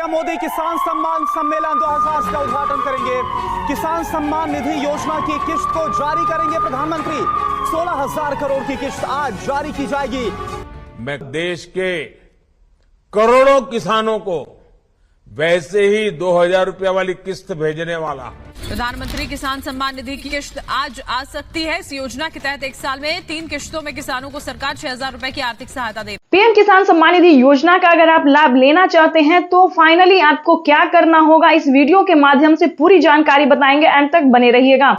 PM Modi किसान सम्मान सम्मेलन 2000 का उद्घाटन करेंगे। किसान सम्मान निधि योजना की किश्त को जारी करेंगे प्रधानमंत्री। 16,000 करोड़ की किश्त आज जारी की जाएगी। मैं देश के करोड़ों किसानों को वैसे ही 2,000 रुपये वाली किस्त भेजने वाला। प्रधानमंत्री किसान सम्मान निधि की किश्त आज आ सकती है। इस योजना के तहत एक साल में 3 किश्तों में किसानों को सरकार 6,000 रुपए की आर्थिक सहायता देगी। पीएम किसान सम्मान निधि योजना का अगर आप लाभ लेना चाहते हैं तो फाइनली आपको क्या करना होगा, इस वीडियो के माध्यम से पूरी जानकारी बताएंगे। अंत तक बने रहिएगा।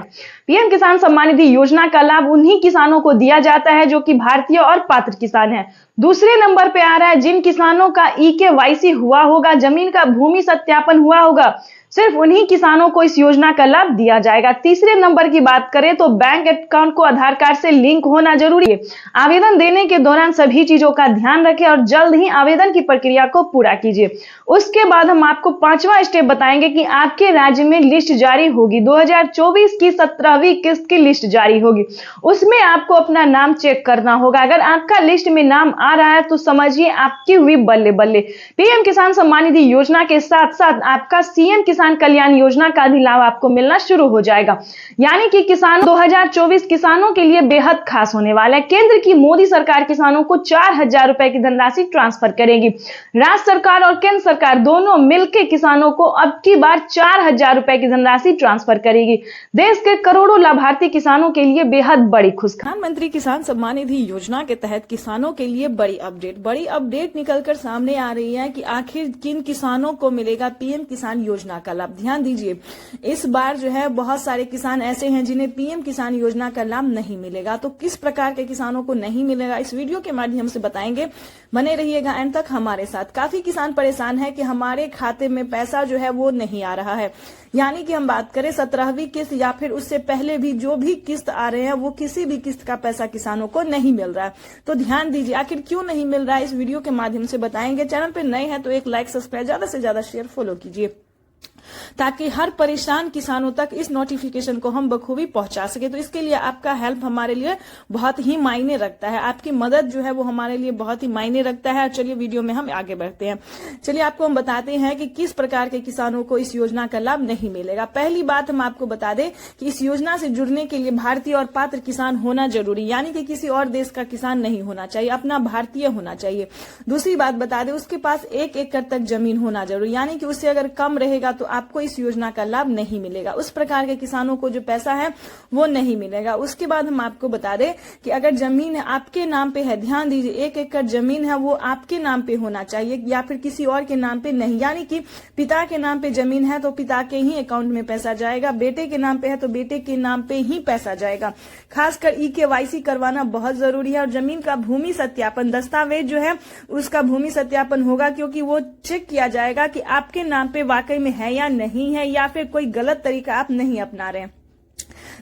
पीएम किसान सम्मान निधि योजना का लाभ उन्हीं किसानों को दिया जाता है जो कि भारतीय और पात्र किसान हैं। दूसरे नंबर पे आ रहा है जिन किसानों का EKYC हुआ होगा, जमीन का भूमि सत्यापन हुआ होगा, सिर्फ उन्हीं किसानों को इस योजना का लाभ दिया जाएगा। तीसरे नंबर की बात करें तो बैंक अकाउंट को आधार कार्ड से लिंक होना जरूरी है। आवेदन देने के दौरान सभी चीजों का ध्यान रखें और जल्द ही आवेदन की प्रक्रिया को पूरा कीजिए। उसके बाद हम आपको 5वां स्टेप बताएंगे कि आपके राज्य में लिस्ट जारी होगी। 2024 की 17वीं किस्त की लिस्ट जारी होगी। उसमें आपको अपना नाम चेक करना होगा। अगर आपका लिस्ट में नाम आ रहा है तो समझिए आपकी हुई बल्ले बल्ले। पीएम किसान सम्मान निधि योजना के साथ साथ आपका CM किसान कल्याण योजना का भी लाभ आपको मिलना शुरू हो जाएगा। यानी कि किसान 2024 किसानों के लिए बेहद खास होने वाला है। केंद्र की मोदी सरकार किसानों को 4,000 रुपए की धनराशि ट्रांसफर करेगी। राज्य सरकार और केंद्र सरकार दोनों मिलकर किसानों को अब की बार 4,000 रुपए की धनराशि ट्रांसफर करेगी। देश के करोड़ों लाभार्थी किसानों के लिए बेहद बड़ी खुशखबरी। प्रधानमंत्री किसान सम्मान निधि योजना के तहत किसानों के लिए बड़ी अपडेट निकलकर सामने आ रही है कि आखिर किन किसानों को मिलेगा पीएम किसान योजना का लाभ। ध्यान दीजिए, इस बार जो है बहुत सारे किसान ऐसे हैं जिन्हें पीएम किसान योजना का लाभ नहीं मिलेगा। तो किस प्रकार के किसानों को नहीं मिलेगा, इस वीडियो के माध्यम से बताएंगे। बने रहिएगा अंत तक हमारे साथ। काफी किसान परेशान है कि हमारे खाते में पैसा जो है वो नहीं आ रहा है। यानी कि हम बात करें 17वीं किस्त या फिर उससे पहले भी जो भी किस्त आ रहे हैं वो किसी भी किस्त का पैसा किसानों को नहीं मिल रहा है। तो ध्यान दीजिए आखिर क्यों नहीं मिल रहा है, इस वीडियो के माध्यम से बताएंगे। चैनल पे नए हैं तो एक लाइक, सब्सक्राइब, ज्यादा से ज्यादा शेयर, फॉलो कीजिए ताकि हर परेशान किसानों तक इस नोटिफिकेशन को हम बखूबी पहुंचा सके। तो इसके लिए आपका हेल्प हमारे लिए बहुत ही मायने रखता है। आपकी मदद जो है वो हमारे लिए बहुत ही मायने रखता है। चलिए वीडियो में हम आगे बढ़ते हैं। चलिए आपको हम बताते हैं कि किस प्रकार के किसानों को इस योजना का लाभ नहीं मिलेगा। पहली बात हम आपको बता दें कि इस योजना से जुड़ने के लिए भारतीय और पात्र किसान होना जरूरी, यानी कि किसी और देश का किसान नहीं होना चाहिए, अपना भारतीय होना चाहिए। दूसरी बात बता दें उसके पास 1 एकड़ तक जमीन होना जरूरी, यानी कि उससे अगर कम रहेगा तो आपको इस योजना का लाभ नहीं मिलेगा। उस प्रकार के किसानों को जो पैसा है वो नहीं मिलेगा। उसके बाद हम आपको बता दें कि अगर जमीन आपके नाम पे है, ध्यान दीजिए 1 एकड़ जमीन है वो आपके नाम पे होना चाहिए या फिर किसी और के नाम पे नहीं। यानी कि पिता के नाम पे जमीन है तो पिता के ही अकाउंट में पैसा जाएगा, बेटे के नाम पे है तो बेटे के नाम पे ही पैसा जाएगा। खासकर EKYC करवाना बहुत जरूरी है। और जमीन का भूमि सत्यापन दस्तावेज जो है उसका भूमि सत्यापन होगा, क्योंकि वो चेक किया जाएगा कि आपके नाम पे वाकई में है या नहीं है, या फिर कोई गलत तरीका आप नहीं अपना रहे हैं।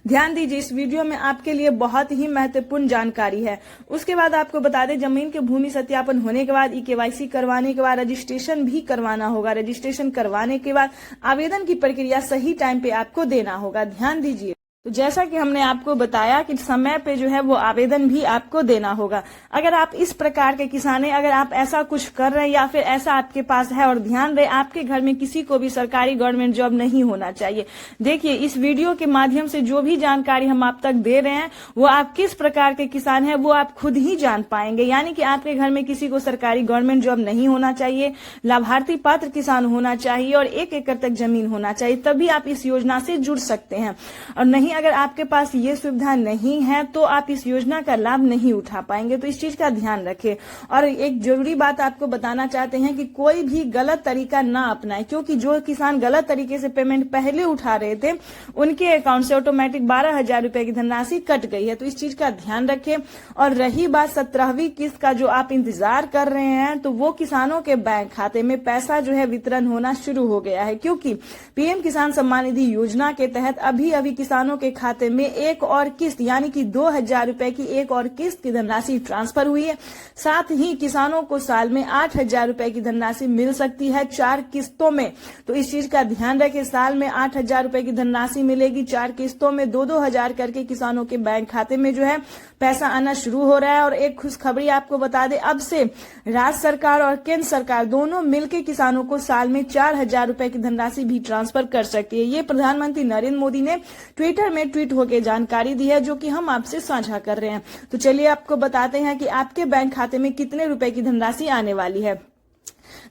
ध्यान दीजिए इस वीडियो में आपके लिए बहुत ही महत्वपूर्ण जानकारी है। उसके बाद आपको बता दें जमीन के भूमि सत्यापन होने के बाद EKYC करवाने के बाद रजिस्ट्रेशन भी करवाना होगा। रजिस्ट्रेशन करवाने के बाद आवेदन की प्रक्रिया सही टाइम पे आपको देना होगा। ध्यान दीजिए तो जैसा कि हमने आपको बताया कि समय पे जो है वो आवेदन भी आपको देना होगा। अगर आप इस प्रकार के किसान हैं, अगर आप ऐसा कुछ कर रहे हैं या फिर ऐसा आपके पास है, और ध्यान रहे आपके घर में किसी को भी सरकारी गवर्नमेंट जॉब नहीं होना चाहिए। देखिए इस वीडियो के माध्यम से जो भी जानकारी हम आप तक दे रहे हैं वो आप किस प्रकार के किसान हैं वो आप खुद ही जान पाएंगे। यानी कि आपके घर में किसी को सरकारी गवर्नमेंट जॉब नहीं होना चाहिए, लाभार्थी पात्र किसान होना चाहिए और 1 एकड़ तक जमीन होना चाहिए, तभी आप इस योजना से जुड़ सकते हैं। और नहीं अगर आपके पास ये सुविधा नहीं है तो आप इस योजना का लाभ नहीं उठा पाएंगे। तो इस चीज का ध्यान रखें। और एक जरूरी बात आपको बताना चाहते हैं कि कोई भी गलत तरीका ना अपनाए, क्योंकि जो किसान गलत तरीके से पेमेंट पहले उठा रहे थे उनके अकाउंट से ऑटोमेटिक 12,000 रुपए की धनराशि कट गई है। तो इस चीज का ध्यान रखें। और रही बात 17वीं किस्त का जो आप इंतजार कर रहे हैं, तो वो किसानों के बैंक खाते में पैसा जो है वितरण होना शुरू हो गया है, क्योंकि पीएम किसान सम्मान निधि योजना के तहत अभी किसानों के के खाते में एक और किस्त यानी कि 2,000 रुपए की एक और किस्त की धनराशि ट्रांसफर हुई है। साथ ही किसानों को साल में 8,000 रुपए की धनराशि मिल सकती है 4 किस्तों में। तो इस चीज का ध्यान रखें, साल में 8,000 रुपए की धनराशि मिलेगी 4 किस्तों में, 2-2 हजार करके किसानों के बैंक खाते में जो है पैसा आना शुरू हो रहा है। और एक खुशखबरी आपको बता दें, अब से राज्य सरकार और केंद्र सरकार दोनों मिलकर किसानों को साल में 4,000 रुपए की धनराशि भी ट्रांसफर कर सकती है। ये प्रधानमंत्री नरेंद्र मोदी ने ट्विटर में ट्वीट होकर जानकारी दी है, जो कि हम आपसे साझा कर रहे हैं। तो चलिए आपको बताते हैं कि आपके बैंक खाते में कितने रुपए की धनराशि आने वाली है।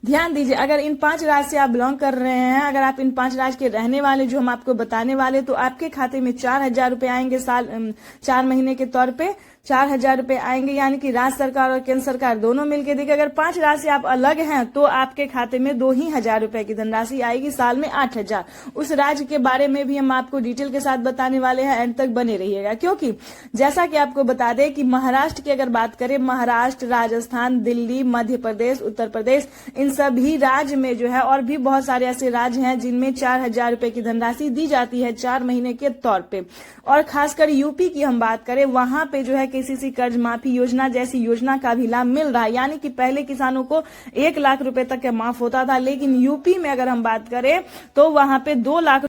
ध्यान दीजिए, अगर इन 5 राज्य से आप बिलोंग कर रहे हैं, अगर आप इन 5 राज्य के रहने वाले जो हम आपको बताने वाले, तो आपके खाते में 4,000 रुपए आएंगे साल 4 महीने के तौर पे 4,000 रुपए आएंगे, यानी कि राज्य सरकार और केंद्र सरकार दोनों मिलकर देंगे। अगर 5 राज्य से आप अलग हैं तो आपके खाते में 2,000 रुपए की धनराशि आएगी, साल में 8,000। उस राज्य के बारे में भी हम आपको डिटेल के साथ बताने वाले हैं, एंड तक बने रहिएगा। क्योंकि जैसा कि आपको बता दें कि महाराष्ट्र की अगर बात करें, महाराष्ट्र, राजस्थान, दिल्ली, मध्य प्रदेश, उत्तर प्रदेश, इन सभी राज्य में जो है और भी बहुत सारे ऐसे राज्य हैं जिनमें 4,000 रुपए की धनराशि दी जाती है 4 महीने के तौर पे। और खासकर यूपी की हम बात करें, वहां पे जो है केसीसी कर्ज माफी योजना जैसी योजना का भी लाभ मिल रहा है। यानी कि पहले किसानों को 1 लाख रुपए तक माफ होता था, लेकिन यूपी में अगर हम बात करें तो वहां पे 2 लाख